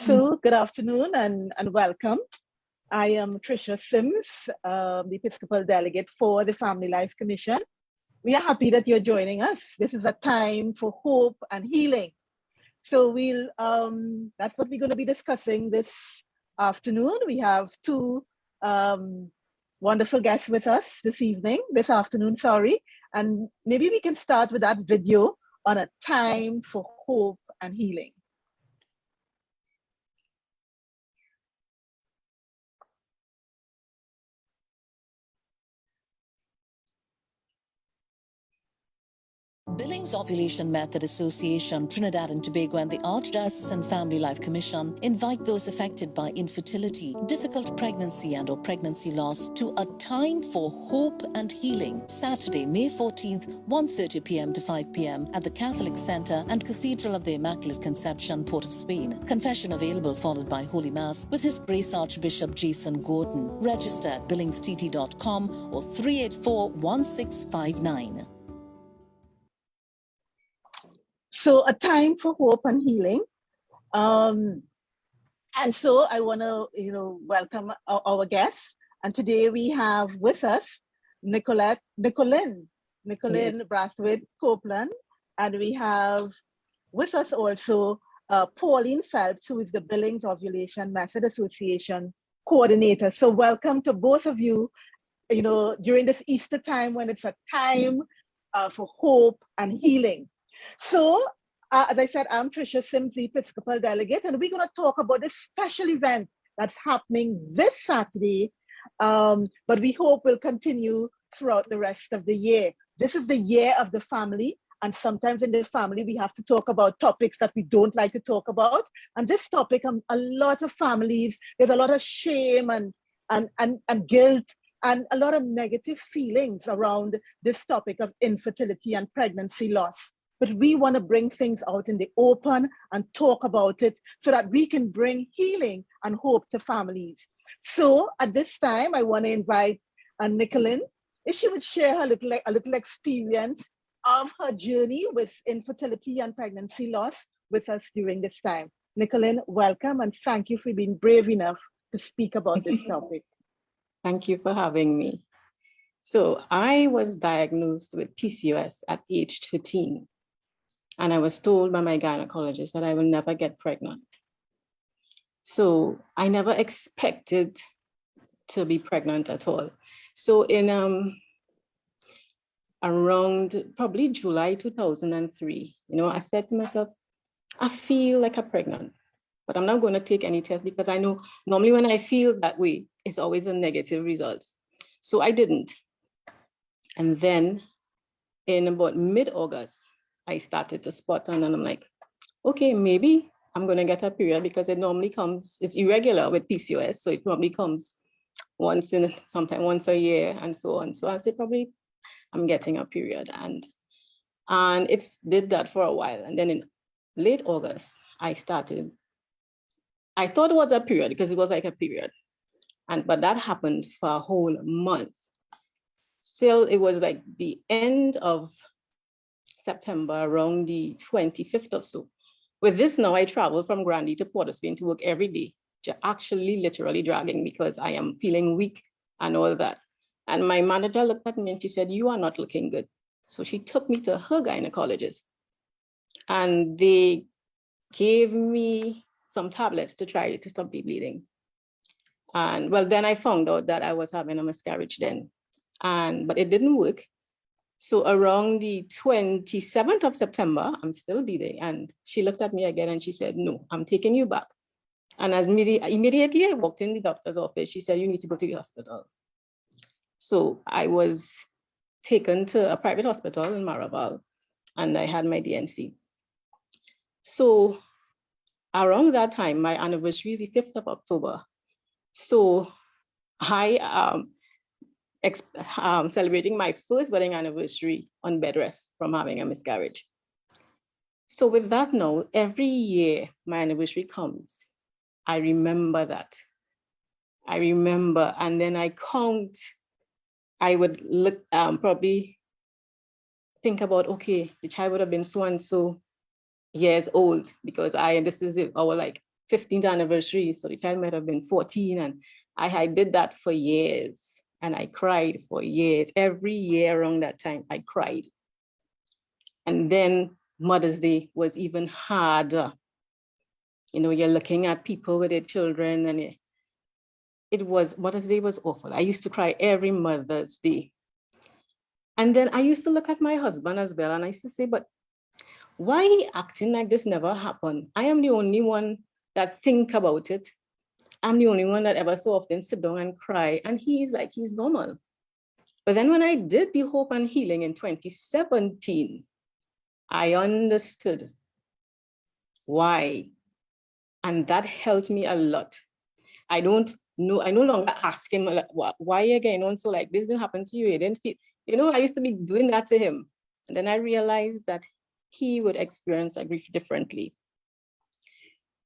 So, good afternoon and welcome. I am Tricia Sims, the Episcopal Delegate for the Family Life Commission. We are happy that you're joining us. This is a time for hope and healing. So that's what we're going to be discussing this afternoon. We have two wonderful guests with us this afternoon, and maybe we can start with that video on a time for hope and healing. Billings Ovulation Method Association, Trinidad and Tobago, and the Archdiocesan Family Life Commission invite those affected by infertility, difficult pregnancy and/or pregnancy loss to a time for hope and healing. Saturday, May 14th, 1:30 p.m. to 5 p.m. at the Catholic Center and Cathedral of the Immaculate Conception, Port of Spain. Confession available, followed by Holy Mass with His Grace Archbishop Jason Gordon. Register at billingstt.com or 384-1659. So a time for hope and healing. And so I want to, welcome our guests. And today we have with us Nicolene Brathwaite Copeland. And we have with us also Pauline Phelps, who is the Billings Ovulation Method Association coordinator. So welcome to both of you, during this Easter time when it's a time for hope and healing. So, as I said, I'm Tricia Sims, the Episcopal Delegate, and we're going to talk about this special event that's happening this Saturday, but we hope will continue throughout the rest of the year. This is the year of the family, and sometimes in the family, we have to talk about topics that we don't like to talk about. And this topic, a lot of families, there's a lot of shame and guilt and a lot of negative feelings around this topic of infertility and pregnancy loss. But we want to bring things out in the open and talk about it so that we can bring healing and hope to families. So at this time, I want to invite Nicolene, if she would share a little experience of her journey with infertility and pregnancy loss with us during this time. Nicolene, welcome, and thank you for being brave enough to speak about this topic. Thank you for having me. So I was diagnosed with PCOS at age 13. And I was told by my gynecologist that I will never get pregnant. So I never expected to be pregnant at all. So in around probably July 2003, I said to myself, I feel like I'm pregnant, but I'm not going to take any test because I know normally when I feel that way, it's always a negative result. So I didn't. And then in about mid-August, I started to spot on and I'm like, okay, maybe I'm going to get a period because it normally comes, it's irregular with PCOS. So it probably comes sometime once a year and so on. So I said, probably I'm getting a period. And it did that for a while. And then in late August, I thought it was a period because it was like a period. But that happened for a whole month. Still, it was like the end of September, around the 25th or so. With this now, I travel from Grandy to Port of Spain to work every day, actually literally dragging because I am feeling weak and all that. And my manager looked at me and she said, you are not looking good. So she took me to her gynecologist and they gave me some tablets to try to stop the bleeding. And well, then I found out that I was having a miscarriage then, but it didn't work. So around the 27th of September, I'm still bleeding. And she looked at me again and she said, no, I'm taking you back. And as immediately I walked in the doctor's office, she said, you need to go to the hospital. So I was taken to a private hospital in Maraval and I had my DNC. So around that time, my anniversary is the 5th of October. So I celebrating my first wedding anniversary on bed rest from having a miscarriage. So with that now, every year my anniversary comes, I remember that. And then I would look, probably think about, okay, the child would have been so and so years old because this is our like 15th anniversary, so the child might have been 14, and I did that for years, and I cried for years. Every year around that time, I cried. And then Mother's Day was even harder. You know, you're looking at people with their children, and Mother's Day was awful. I used to cry every Mother's Day. And then I used to look at my husband as well, and I used to say, but why he acting like this never happened? I am the only one that think about it. I'm the only one that ever so often sit down and cry, and he's like, he's normal. But then when I did the Hope and Healing in 2017, I understood why. And that helped me a lot. I no longer ask him, like, why again? On so like this didn't happen to you. It didn't feel, you know, I used to be doing that to him. And then I realized that he would experience a grief differently.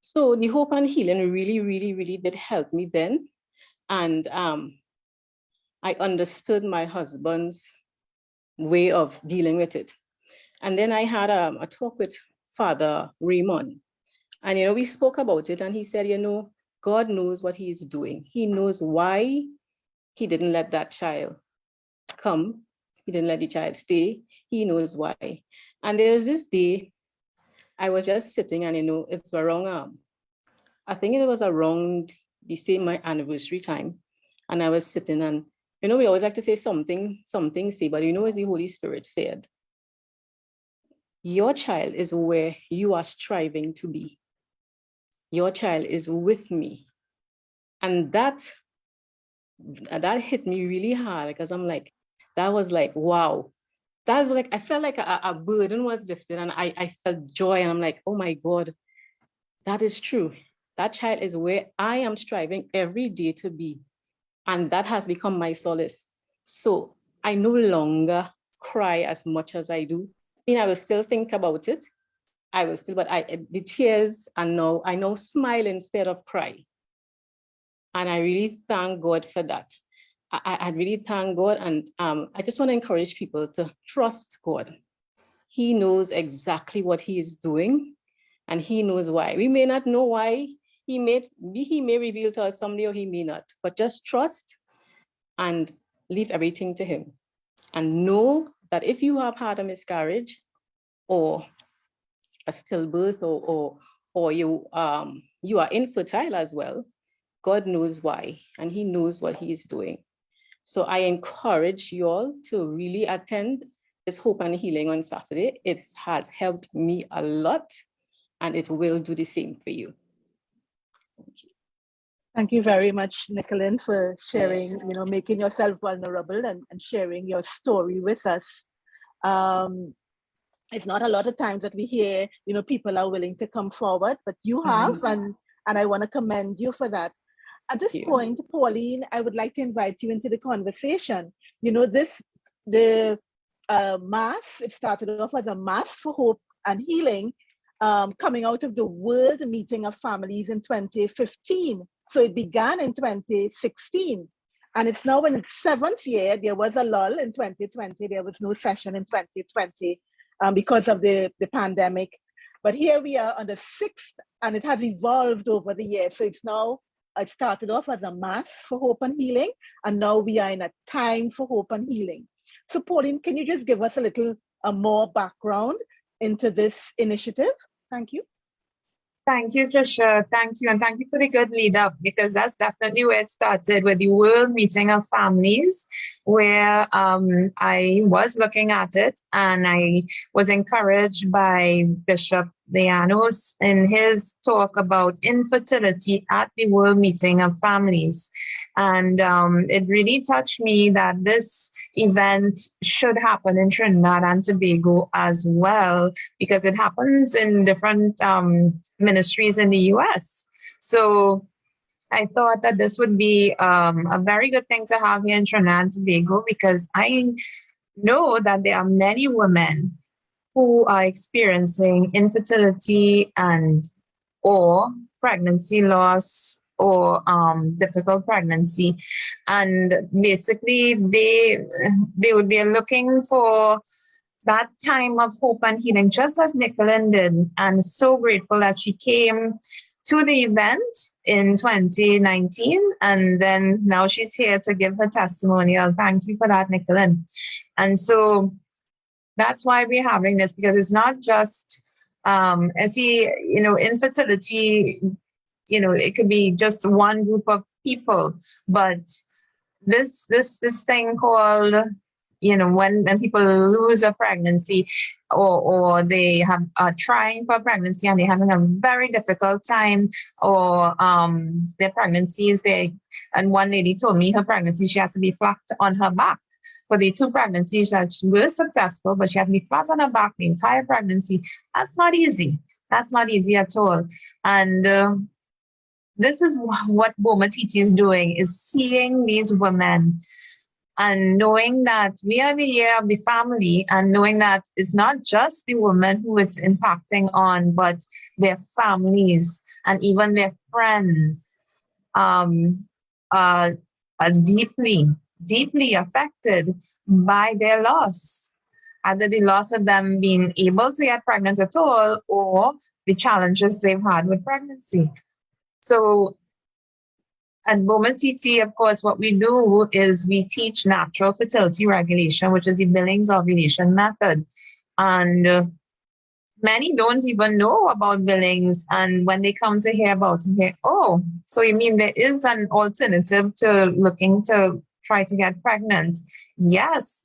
So the Hope and Healing really, really, really did help me then. And I understood my husband's way of dealing with it. And then I had a talk with Father Raymond. And, you know, we spoke about it, and he said, you know, God knows what he is doing. He knows why he didn't let that child come. He didn't let the child stay. He knows why. And there's this day, I was just sitting, and, you know, it's around, I think it was around the same my anniversary time. And I was sitting, and, you know, we always like to say something say, but you know, as the Holy Spirit said, your child is where you are striving to be. Your child is with me. And that hit me really hard, because I'm like, that was like, wow. That was like, I felt like a burden was lifted, and I felt joy, and I'm like, oh my God, that is true. That child is where I am striving every day to be. And that has become my solace. So I no longer cry as much as I do. I mean, I will still think about it. I will still, but the tears are now, I now smile instead of cry. And I really thank God for that. I really thank God. And I just want to encourage people to trust God. He knows exactly what he is doing, and he knows why. We may not know why. He may reveal to us someday, or he may not, but just trust and leave everything to him. And know that if you have had a miscarriage or a stillbirth, or you are infertile as well, God knows why, and he knows what he is doing. So I encourage you all to really attend this Hope and Healing on Saturday. It has helped me a lot, and it will do the same for you. Thank you. Thank you very much, Nicolene, for sharing, you know, making yourself vulnerable and sharing your story with us. It's not a lot of times that we hear, you know, people are willing to come forward, but you have, and I want to commend you for that. At this point, Pauline, I would like to invite you into the conversation. You know, the mass, it started off as a mass for hope and healing, coming out of the World Meeting of Families in 2015. So it began in 2016. And it's now in its 7th year. There was a lull in 2020. There was no session in 2020 because of the pandemic. But here we are on the 6th, and it has evolved over the years. So it's now, it started off as a mass for hope and healing, and now we are in a time for hope and healing. So Pauline, can you just give us a little more background into this initiative? Thank you. Thank you, Trisha. Thank you. And thank you for the good lead up, because that's definitely where it started, with the World Meeting of Families, where I was looking at it, and I was encouraged by Bishop Leanos in his talk about infertility at the World Meeting of Families. And it really touched me that this event should happen in Trinidad and Tobago as well, because it happens in different ministries in the US. So I thought that this would be a very good thing to have here in Trinidad and Tobago, because I know that there are many women who are experiencing infertility or pregnancy loss, or difficult pregnancy. And basically they're looking for that time of hope and healing, just as Nicolene did. And so grateful that she came to the event in 2019, and then now she's here to give her testimonial. Thank you for that, Nicolin. And so that's why we're having this, because it's not just, infertility, it could be just one group of people, but this thing called, when people lose a pregnancy, or they are trying for pregnancy and they're having a very difficult time, or their pregnancies, and one lady told me her pregnancy, she has to be flat on her back. For the 2 pregnancies that were successful, but she had to be flat on her back the entire pregnancy. That's not easy. That's not easy at all. And this is what Boma Titi is doing, is seeing these women and knowing that we are the year of the family, and knowing that it's not just the woman who it's impacting on, but their families and even their friends are deeply affected by their loss, either the loss of them being able to get pregnant at all, or the challenges they've had with pregnancy. So at Boma Titi, of course, what we do is we teach natural fertility regulation, which is the Billings ovulation method. And many don't even know about Billings. And when they come to hear about it, they, oh, so you mean there is an alternative to looking to try to get pregnant? Yes,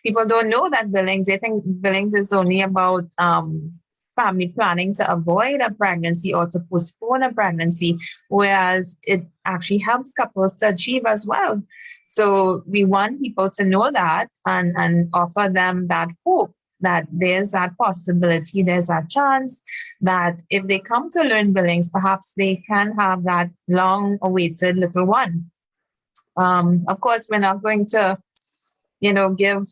people don't know that Billings. They think Billings is only about family planning to avoid a pregnancy or to postpone a pregnancy, whereas it actually helps couples to achieve as well. So we want people to know that and offer them that hope, that there's that possibility, there's that chance that if they come to learn Billings, perhaps they can have that long-awaited little one. Of course, we're not going to, give,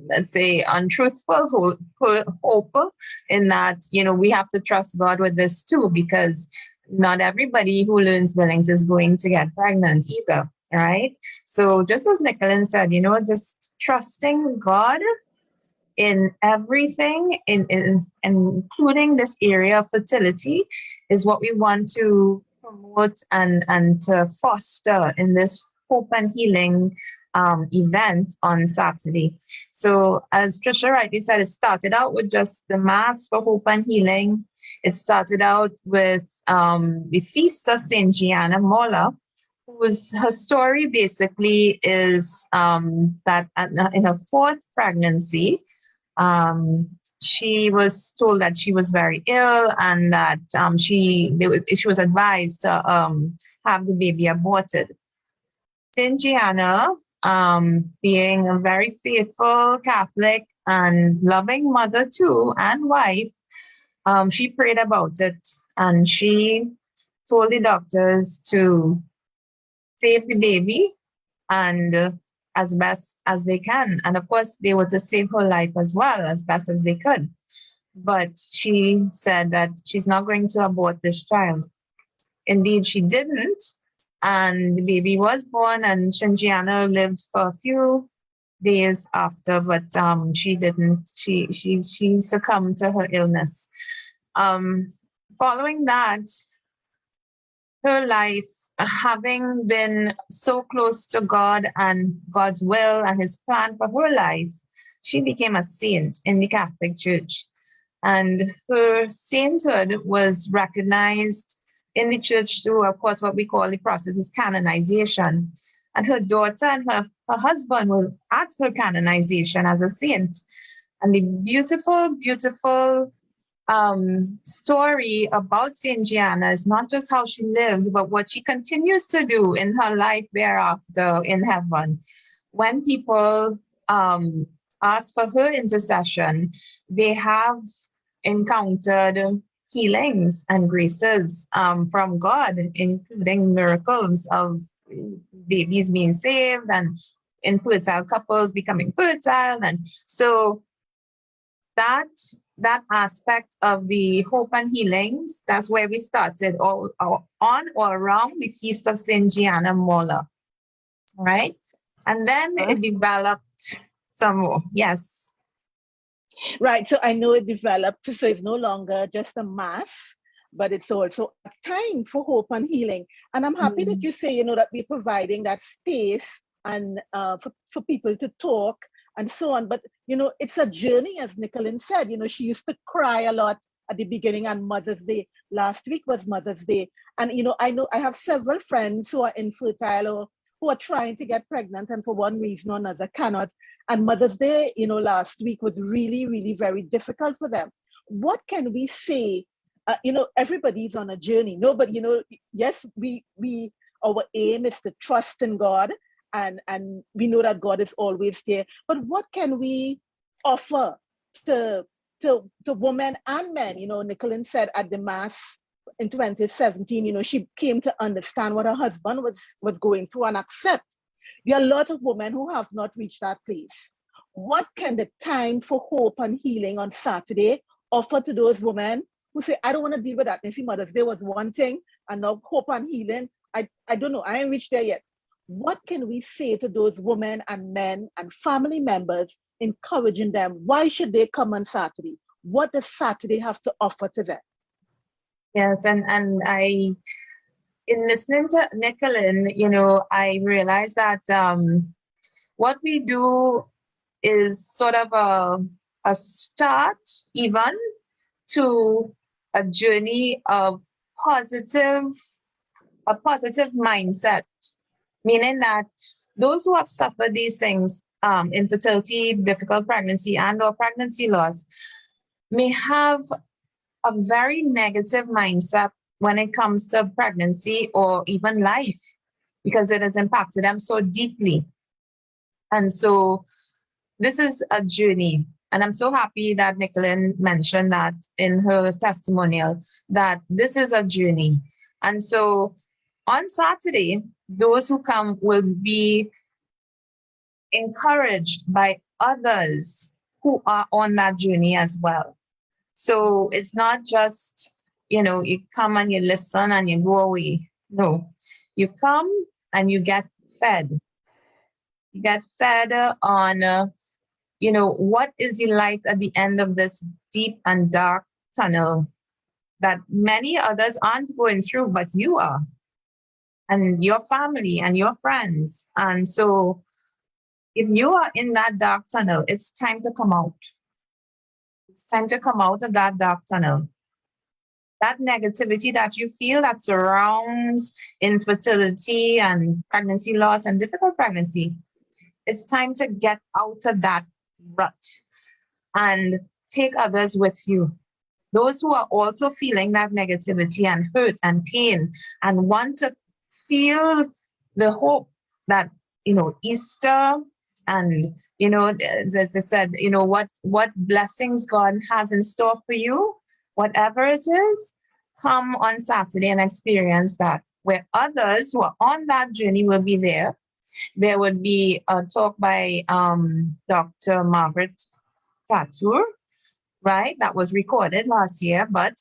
let's say, untruthful hope in that, we have to trust God with this too, because not everybody who learns Billings is going to get pregnant either, right? So just as Nicolin said, just trusting God in everything, including this area of fertility, is what we want to promote and to foster in this Hope and Healing event on Saturday. So as Trisha rightly said, it started out with just the Mass for Hope and Healing. It started out with the Feast of St. Gianna Molla, her story basically is that in her 4th pregnancy, she was told that she was very ill, and that she was advised to have the baby aborted. St. Gianna, being a very faithful Catholic and loving mother too, and wife, she prayed about it, and she told the doctors to save the baby and as best as they can. And of course, they were to save her life as well, as best as they could. But she said that she's not going to abort this child. Indeed, she didn't. And the baby was born, and Shinjiana lived for a few days after, but she didn't. She succumbed to her illness. Following that, her life, having been so close to God and God's will and his plan for her life, she became a saint in the Catholic Church. And her sainthood was recognized in the church through, of course, what we call the process is canonization. And her daughter and her husband were at her canonization as a saint. And the beautiful, beautiful story about St. Gianna is not just how she lived, but what she continues to do in her life thereafter in heaven. When people ask for her intercession, they have encountered healings and graces from God, including miracles of babies being saved and infertile couples becoming fertile. And so that aspect of the hope and healings, that's where we started, on or around the Feast of St. Gianna Molla, right? And then it developed some more. Yes. Right. So I know it developed, so it's no longer just a mass, but it's also a time for hope and healing. And I'm happy that you say, that we're providing that space and for people to talk and so on. But, it's a journey, as Nicolene said. She used to cry a lot at the beginning on Mother's Day. Last week was Mother's Day. And, I have several friends who are infertile or who are trying to get pregnant and for one reason or another cannot. And Mother's Day, last week was really, really very difficult for them. What can we say? Everybody's on a journey. Nobody, yes, our aim is to trust in God, and we know that God is always there. But what can we offer to women and men? Nicolene said at the Mass in 2017, she came to understand what her husband was going through and accept. There are a lot of women who have not reached that place. What can the time for hope and healing on Saturday offer to those women who say, I don't want to deal with that? You see, Mother's Day was one thing, and now hope and healing, I don't know, I ain't reached there yet. What can we say to those women and men and family members, encouraging them? Why should they come on Saturday? What does Saturday have to offer to them? Yes, and in listening to Nicolene, I realized that what we do is sort of a start even to a journey of a positive mindset, meaning that those who have suffered these things, infertility, difficult pregnancy, and/or pregnancy loss, may have a very negative mindset when it comes to pregnancy or even life, because it has impacted them so deeply. And so this is a journey. And I'm so happy that Nicolene mentioned that in her testimonial, that this is a journey. And so on Saturday, those who come will be encouraged by others who are on that journey as well. So it's not just, you come and you listen and you go away. No, you come and you get fed. You get fed on, what is the light at the end of this deep and dark tunnel that many others aren't going through, but you are, and your family and your friends. And so if you are in that dark tunnel, it's time to come out. It's time to come out of that dark tunnel. That negativity that you feel that surrounds infertility and pregnancy loss and difficult pregnancy, it's time to get out of that rut and take others with you. Those who are also feeling that negativity and hurt and pain and want to feel the hope that, Easter and, as I said, what blessings God has in store for you, whatever it is, come on Saturday and experience that, where others who are on that journey will be there. There would be a talk by Dr. Margaret Couture, right? That was recorded last year, but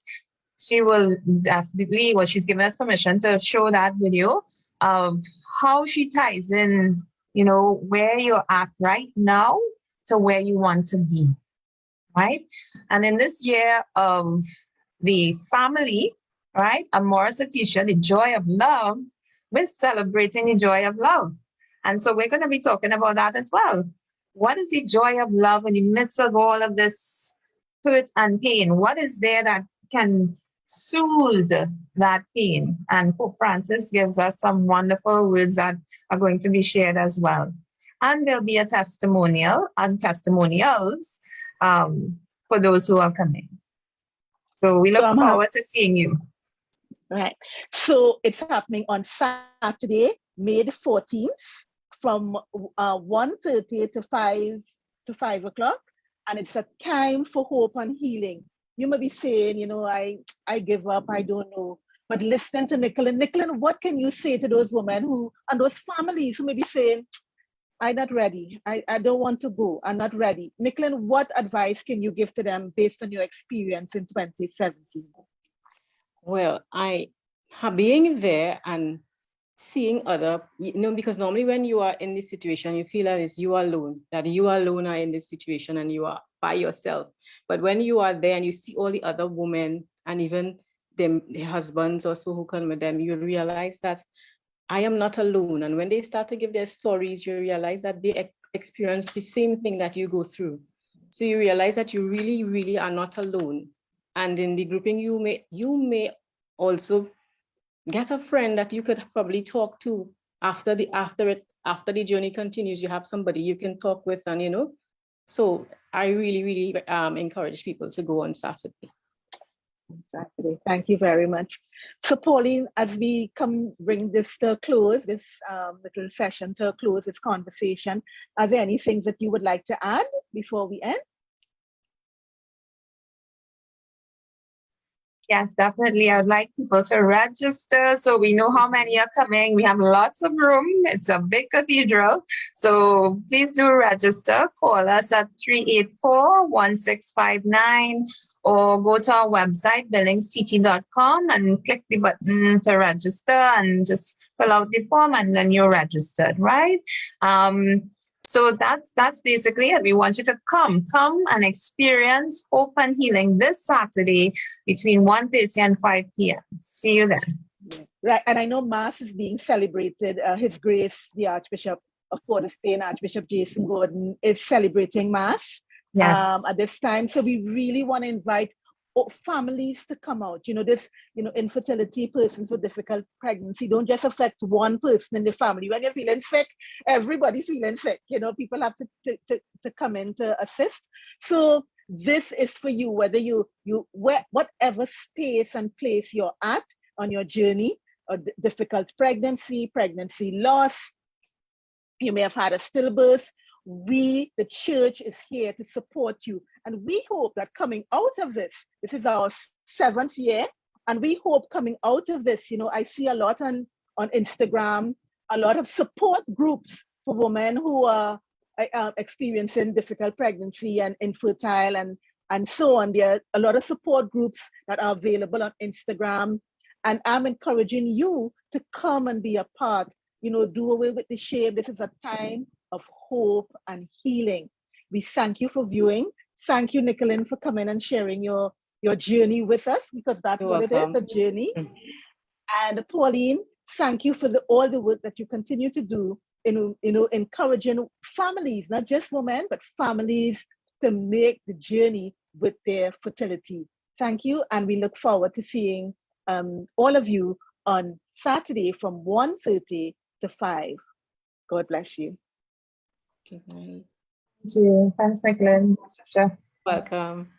she will definitely, she's given us permission to show that video of how she ties in, where you're at right now to where you want to be, right? And in this year of the family, right, Amoris Letitia, the joy of love, we're celebrating the joy of love. And so we're going to be talking about that as well. What is the joy of love in the midst of all of this hurt and pain? What is there that can soothe that pain? And Pope Francis gives us some wonderful words that are going to be shared as well. And there'll be a testimonial and testimonials for those who are coming. So we look forward to seeing you. Right. So it's happening on Saturday, May the 14th, from 1:30 to 5 o'clock. And it's a time for hope and healing. You may be saying, I give up, I don't know. But listen to Nicolene. Nicolene, what can you say to those women and those families who may be saying, I'm not ready. I don't want to go. I'm not ready. Nicolene, what advice can you give to them based on your experience in 2017? Well, being there and seeing other, because normally when you are in this situation, you feel that it's you alone, that you alone are in this situation and you are by yourself. But when you are there and you see all the other women and even their husbands also who come with them, you realize that I am not alone. And when they start to give their stories, you realize that they experience the same thing that you go through. So you realize that you really, really are not alone. And in the grouping, you may also get a friend that you could probably talk to after the journey continues. You have somebody you can talk with, and So I really, really encourage people to go on Saturday. Exactly. Thank you very much. So, Pauline, as we bring this to a close, this little session to a close, this conversation, are there any things that you would like to add before we end? Yes, definitely. I'd like people to register so we know how many are coming. We have lots of room. It's a big cathedral. So please do register. Call us at 384-1659 or go to our website, billingsteaching.com, and click the button to register and just fill out the form, and then you're registered, right? So that's basically it. We want you to come and experience Hope and Healing this Saturday between 1:30 and 5 p.m. See you then. Right, and I know Mass is being celebrated. His Grace, the Archbishop of Port of Spain, Archbishop Jason Gordon, is celebrating Mass at this time. So we really want to invite families to come out. This, infertility, persons with difficult pregnancy don't just affect one person in the family. When you're feeling sick, everybody's feeling sick. People have to come in to assist. So this is for you, whether whatever space and place you're at on your journey, or difficult pregnancy loss. You may have had a stillbirth. We, the church, is here to support you. And we hope that coming out of this is our 7th year. And we hope coming out of this, I see a lot on Instagram, a lot of support groups for women who are experiencing difficult pregnancy and infertile and so on. There are a lot of support groups that are available on Instagram. And I'm encouraging you to come and be a part. Do away with the shame. This is a time of hope and healing. We thank you for viewing. Thank you, Nicolene, for coming and sharing your journey with us, because that's You're what welcome. it is, a journey. And Pauline, thank you for all the work that you continue to do in encouraging families, not just women, but families to make the journey with their fertility. Thank you, and we look forward to seeing all of you on Saturday from 1:30 to 5. God bless you. Okay, bye. Thank you. Thanks, Nicolene. Welcome.